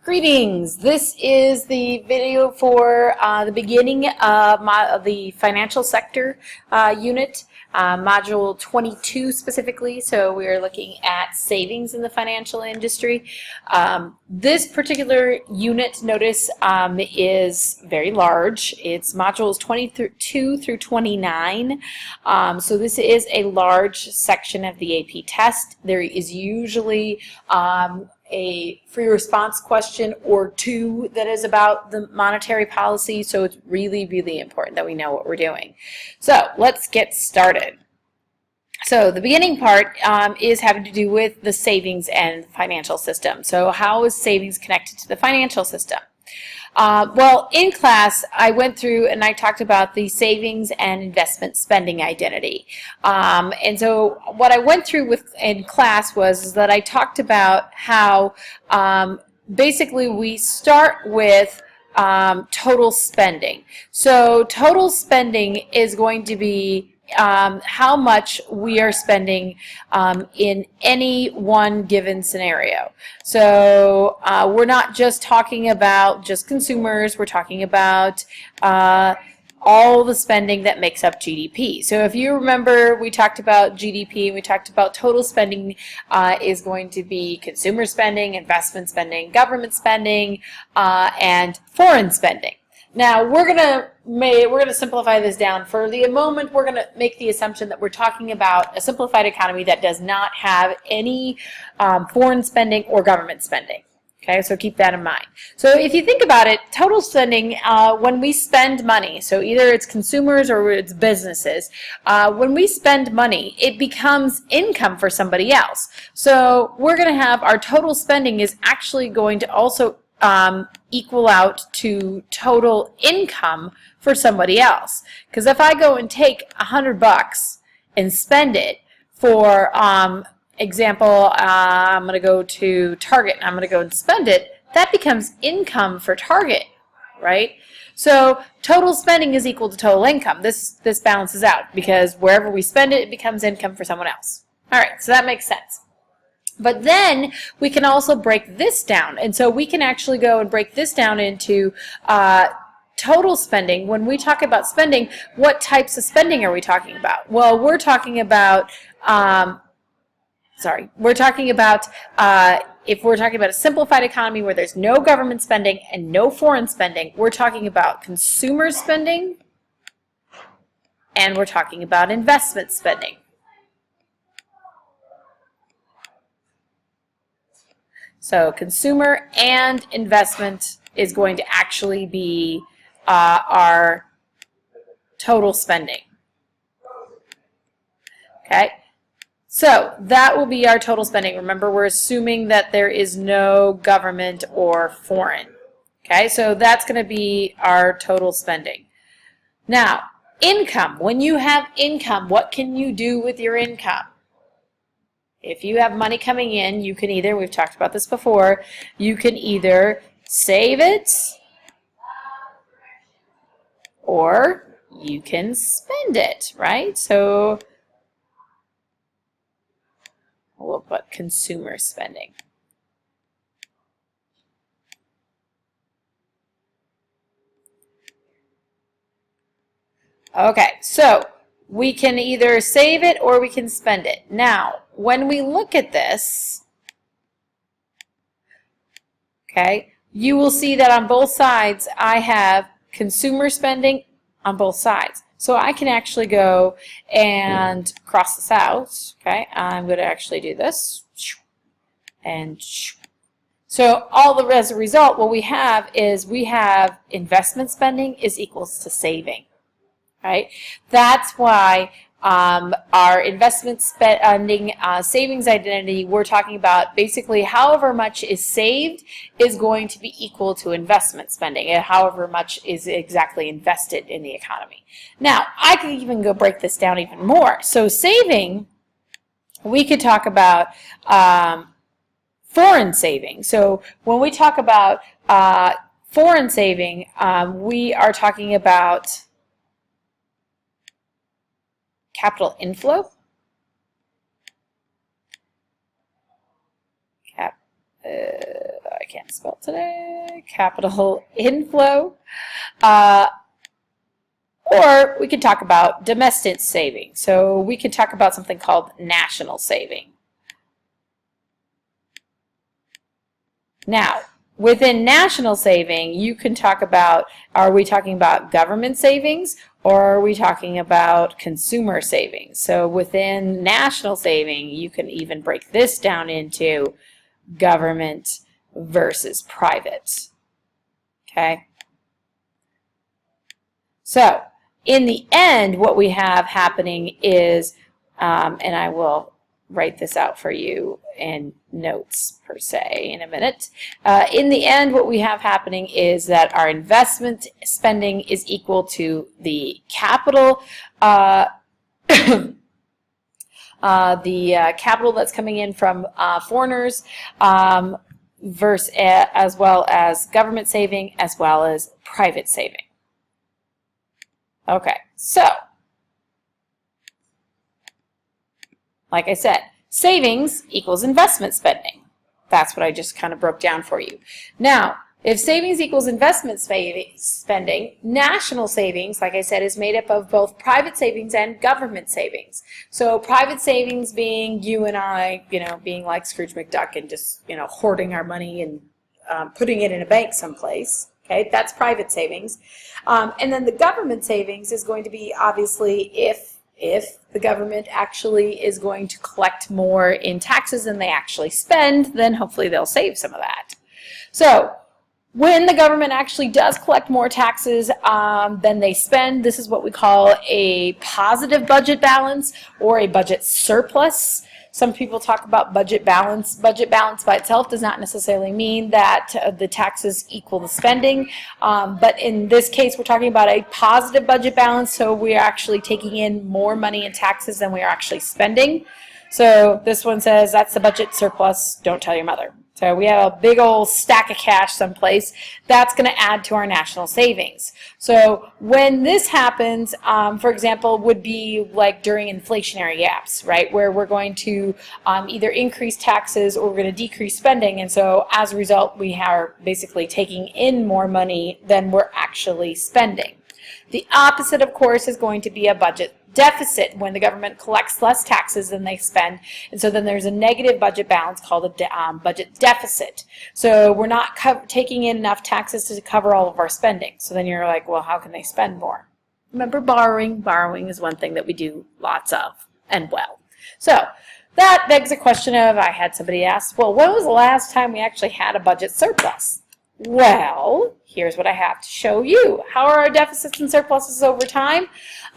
Greetings! This is the video for the beginning of the financial sector unit, module 22 specifically. So we are looking at savings in the financial industry. This particular unit, notice, is very large. It's modules 22 through 29. So this is a large section of the AP test. There is usually a free response question or two that is about the monetary policy, so it's really, really important that we know what we're doing. So let's get started. So the beginning part is having to do with the savings and financial system. So how is savings connected to the financial system? Well, in class, I went through and I talked about the savings and investment spending identity. And so what I went through in class was that I talked about how basically we start with total spending. So total spending is going to be how much we are spending in any one given scenario. So we're not just talking about just consumers, we're talking about all the spending that makes up GDP. So if you remember, we talked about GDP and we talked about total spending is going to be consumer spending, investment spending, government spending, and foreign spending. Now we're gonna simplify this down. For the moment, we're gonna make the assumption that we're talking about a simplified economy that does not have any foreign spending or government spending. Okay, so keep that in mind. So if you think about it, total spending, when we spend money, so either it's consumers or it's businesses, when we spend money, it becomes income for somebody else. So we're going to have our total spending is actually going to also equal out to total income for somebody else. Because if I go and take $100 and spend it for example, I'm going to go to Target and I'm going to go and spend it, that becomes income for Target, right? So total spending is equal to total income. This balances out because wherever we spend it, it becomes income for someone else. All right, so that makes sense. But then we can also break this down. And so we can actually go and break this down into total spending. When we talk about spending, what types of spending are we talking about? Well, we're talking about if we're talking about a simplified economy where there's no government spending and no foreign spending, we're talking about consumer spending and we're talking about investment spending. So consumer and investment is going to actually be our total spending. Okay? So that will be our total spending. Remember, we're assuming that there is no government or foreign. Okay, so that's going to be our total spending. Now, income. When you have income, what can you do with your income? If you have money coming in, you can either, we've talked about this before, you can either save it or you can spend it, right? So we'll put consumer spending. Okay, so we can either save it or we can spend it. Now, when we look at this, okay, you will see that on both sides I have consumer spending on both sides. So I can actually go and cross this out. Okay, I'm going to actually do this. And so as a result, what we have is we have investment spending is equals to saving. Right? That's why our investment spending savings identity, we're talking about basically however much is saved is going to be equal to investment spending, and however much is exactly invested in the economy. Now, I could even go break this down even more. So saving, we could talk about foreign saving. So when we talk about foreign saving, we are talking about capital inflow. I can't spell today. Capital inflow. Or we could talk about domestic saving. So we could talk about something called national saving. Now, within national saving, you can talk about, are we talking about government savings or are we talking about consumer savings? So within national saving, you can even break this down into government versus private. Okay? So, in the end, what we have happening is, and I will write this out for you in notes per se in a minute. In the end, what we have happening is that our investment spending is equal to the capital, capital that's coming in from foreigners, versus as well as government saving, as well as private saving. Okay, so like I said, savings equals investment spending. That's what I just kind of broke down for you. Now, if savings equals investment spending, national savings, like I said, is made up of both private savings and government savings. So private savings being you and I, being like Scrooge McDuck and just, hoarding our money and putting it in a bank someplace. Okay, that's private savings. And then the government savings is going to be obviously if the government actually is going to collect more in taxes than they actually spend, then hopefully they'll save some of that. So when the government actually does collect more taxes than they spend, this is what we call a positive budget balance or a budget surplus. Some people talk about budget balance. Budget balance by itself does not necessarily mean that the taxes equal the spending, but in this case we're talking about a positive budget balance, so we're actually taking in more money in taxes than we are actually spending. So this one says that's the budget surplus, don't tell your mother. So we have a big old stack of cash someplace that's going to add to our national savings. So when this happens, for example, would be like during inflationary gaps, right, where we're going to either increase taxes or we're going to decrease spending, and so as a result we are basically taking in more money than we're actually spending. The opposite, of course, is going to be a budget deficit when the government collects less taxes than they spend, and so then there's a negative budget balance called a budget deficit. So we're not taking in enough taxes to cover all of our spending. So then you're like, well, how can they spend more? Remember borrowing. Borrowing is one thing that we do lots of and well. So that begs a question of, I had somebody ask, well, when was the last time we actually had a budget surplus? Well, here's what I have to show you. How are our deficits and surpluses over time?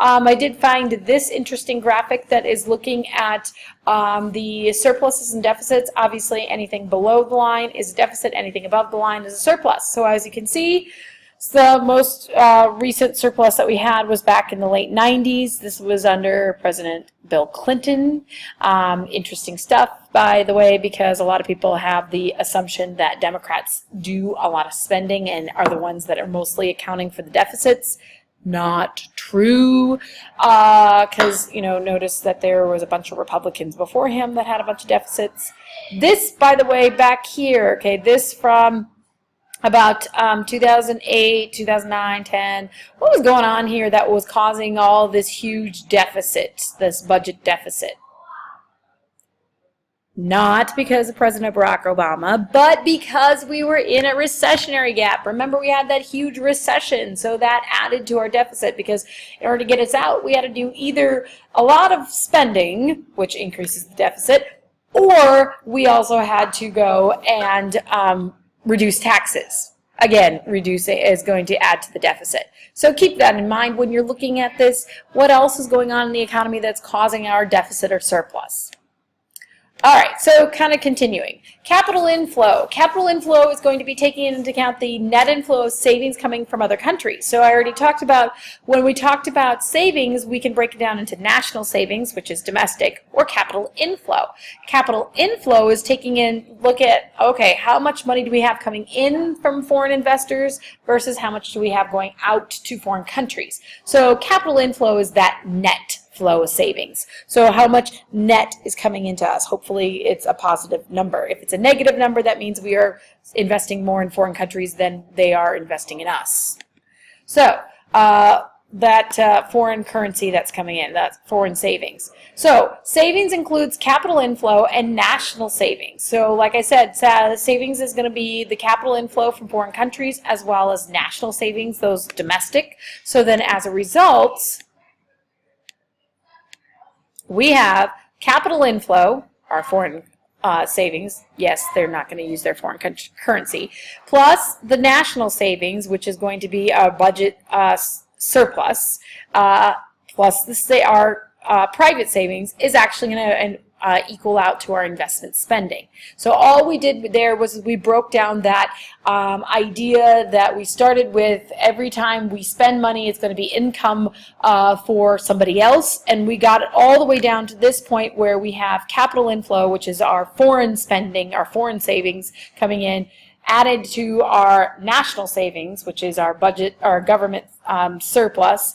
I did find this interesting graphic that is looking at the surpluses and deficits. Obviously, anything below the line is a deficit, anything above the line is a surplus. So as you can see, the most recent surplus that we had was back in the late 90s. This was under President Bill Clinton. Interesting stuff, by the way, because a lot of people have the assumption that Democrats do a lot of spending and are the ones that are mostly accounting for the deficits. Not true, because, notice that there was a bunch of Republicans before him that had a bunch of deficits. This, by the way, back here, okay, this from about 2008, 2009, 10. What was going on here that was causing all this huge deficit, this budget deficit? Not because of President Barack Obama, but because we were in a recessionary gap. Remember, we had that huge recession, so that added to our deficit, because in order to get us out, we had to do either a lot of spending, which increases the deficit, or we also had to go and reduce taxes. Again, reduce it is going to add to the deficit. So keep that in mind when you're looking at this. What else is going on in the economy that's causing our deficit or surplus? All right, so kind of continuing. Capital inflow. Capital inflow is going to be taking into account the net inflow of savings coming from other countries. So I already talked about, when we talked about savings, we can break it down into national savings, which is domestic, or capital inflow. Capital inflow is taking in, look at, okay, how much money do we have coming in from foreign investors versus how much do we have going out to foreign countries. So capital inflow is that net flow of savings. So how much net is coming into us? Hopefully it's a positive number. If it's a negative number, that means we are investing more in foreign countries than they are investing in us. So that foreign currency that's coming in, that's foreign savings. So savings includes capital inflow and national savings. So like I said, savings is going to be the capital inflow from foreign countries as well as national savings, those domestic. So then as a result, we have capital inflow, our foreign savings, yes, they're not going to use their foreign currency, plus the national savings, which is going to be our budget surplus, plus our private savings is actually going to equal out to our investment spending. So all we did there was we broke down that idea that we started with every time we spend money, it's going to be income for somebody else, and we got it all the way down to this point where we have capital inflow, which is our foreign spending, our foreign savings coming in, added to our national savings, which is our budget, our government surplus,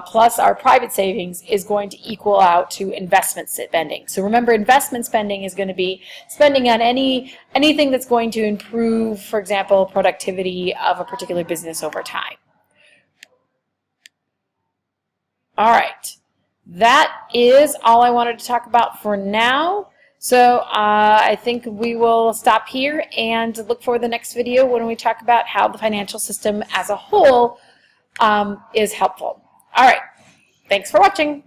plus our private savings is going to equal out to investment spending. So remember, investment spending is going to be spending on anything that's going to improve, for example, productivity of a particular business over time. All right, that is all I wanted to talk about for now. So I think we will stop here and look for the next video when we talk about how the financial system as a whole is helpful. All right, thanks for watching.